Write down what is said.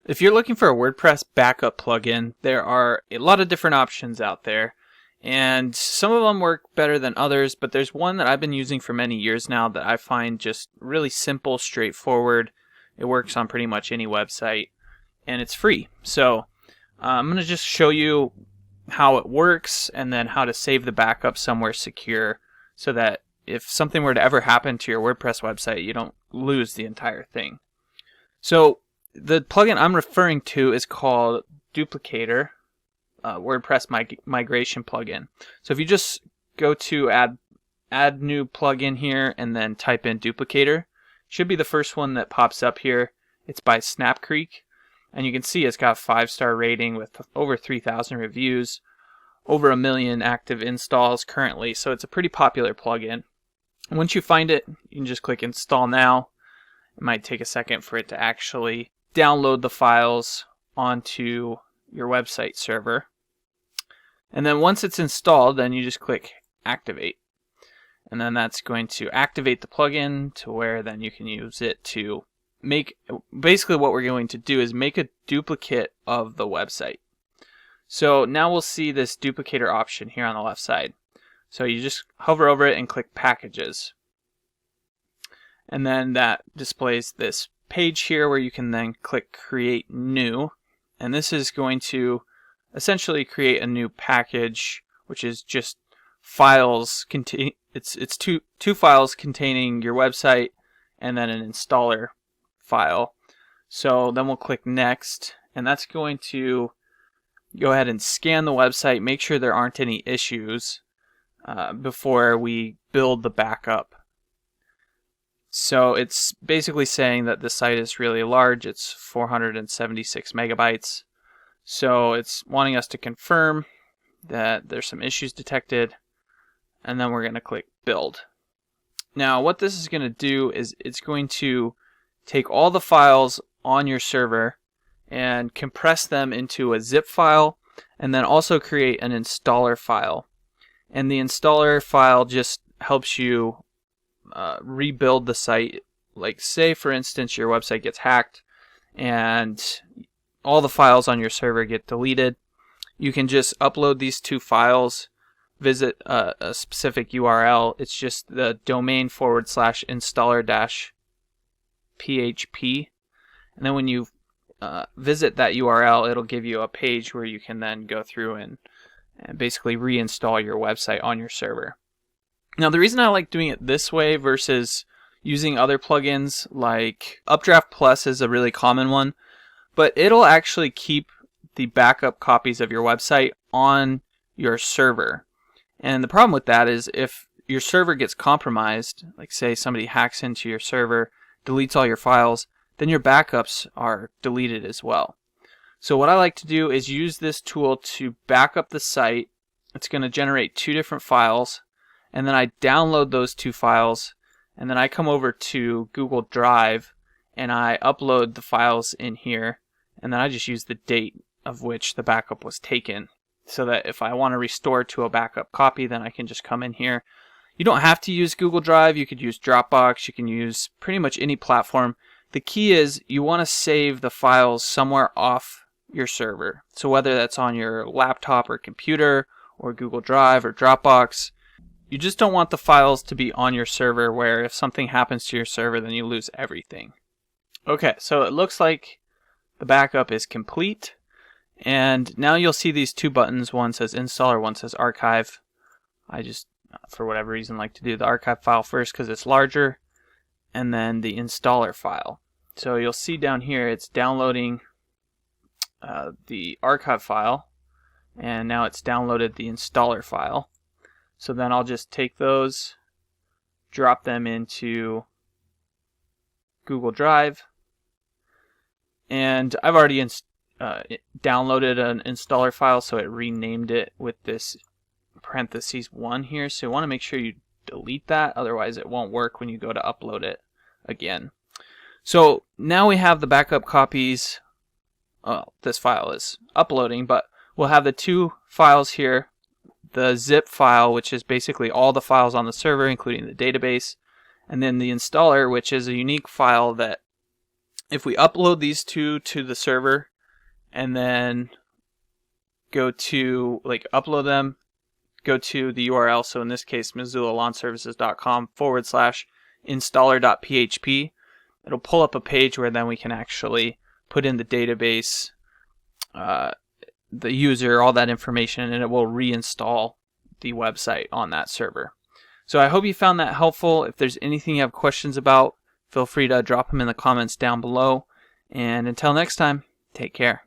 If you're looking for a WordPress backup plugin, there are a lot of different options out there, and some of them work better than others, but there's one that I've been using for many years now that I find just really simple, straightforward. It works on pretty much any website, and it's free. So I'm going to just show you how it works and then how to save the backup somewhere secure so that if something were to ever happen to your WordPress website, you don't lose the entire thing. So the plugin I'm referring to is called Duplicator, WordPress migration plugin. So if you just go to add new plugin here and then type in Duplicator, should be the first one that pops up here. It's by Snap Creek, and you can see it's got a 5-star rating with over 3,000 reviews, over 1 million active installs currently. So it's a pretty popular plugin. Once you find it, you can just click Install Now. It might take a second for it to actually download the files onto your website server. And then once it's installed, then you just click Activate. And then that's going to activate the plugin to where then you can use it to make, basically what we're going to do is make a duplicate of the website. So now we'll see this duplicator option here on the left side. So you just hover over it and click Packages. And then that displays this page here where you can then click Create New. And this is going to essentially create a new package, which is just files. It's two files containing your website and then an installer file. So then we'll click Next, and that's going to go ahead and scan the website, make sure there aren't any issues before we build the backup. So it's basically saying that the site is really large. It's 476 megabytes. So it's wanting us to confirm that there's some issues detected, and then we're going to click Build. Now what this is going to do is it's going to take all the files on your server and compress them into a zip file, and then also create an installer file. And the installer file just helps you rebuild the site. Like, say for instance your website gets hacked and all the files on your server get deleted. You can just upload these two files, visit a specific URL. It's just the domain /installer-php, and then when you visit that URL, it'll give you a page where you can then go through and basically reinstall your website on your server. Now the reason I like doing it this way versus using other plugins like Updraft Plus is a really common one, but it'll actually keep the backup copies of your website on your server. And the problem with that is if your server gets compromised, like say somebody hacks into your server, deletes all your files, then your backups are deleted as well. So what I like to do is use this tool to back up the site. It's going to generate 2 different files, and then I download those 2 files, and then I come over to Google Drive and I upload the files in here, and then I just use the date of which the backup was taken, so that if I want to restore to a backup copy, then I can just come in here. You don't have to use Google Drive. You could use Dropbox. You can use pretty much any platform. The key is you want to save the files somewhere off your server. So whether that's on your laptop or computer or Google Drive or Dropbox, you just don't want the files to be on your server where if something happens to your server, then you lose everything. Okay, so it looks like the backup is complete. And now you'll see these 2 buttons. One says Installer, one says Archive. I just, for whatever reason, like to do the archive file first because it's larger, and then the installer file. So you'll see down here it's downloading the archive file, and now it's downloaded the installer file. So then I'll just take those, drop them into Google Drive, and I've already downloaded an installer file, so it renamed it with this parentheses 1 here. So you want to make sure you delete that, otherwise it won't work when you go to upload it again. So now we have the backup copies. This file is uploading, but we'll have the 2 files here. The zip file, which is basically all the files on the server, including the database, and then the installer, which is a unique file that if we upload these two to the server and then go to upload them, go to the URL, so in this case MozzillaLaunchServices.com/installer.php, it'll pull up a page where then we can actually put in the database, the user, all that information, and it will reinstall the website on that server. So I hope you found that helpful. If there's anything you have questions about, feel free to drop them in the comments down below. And until next time, take care.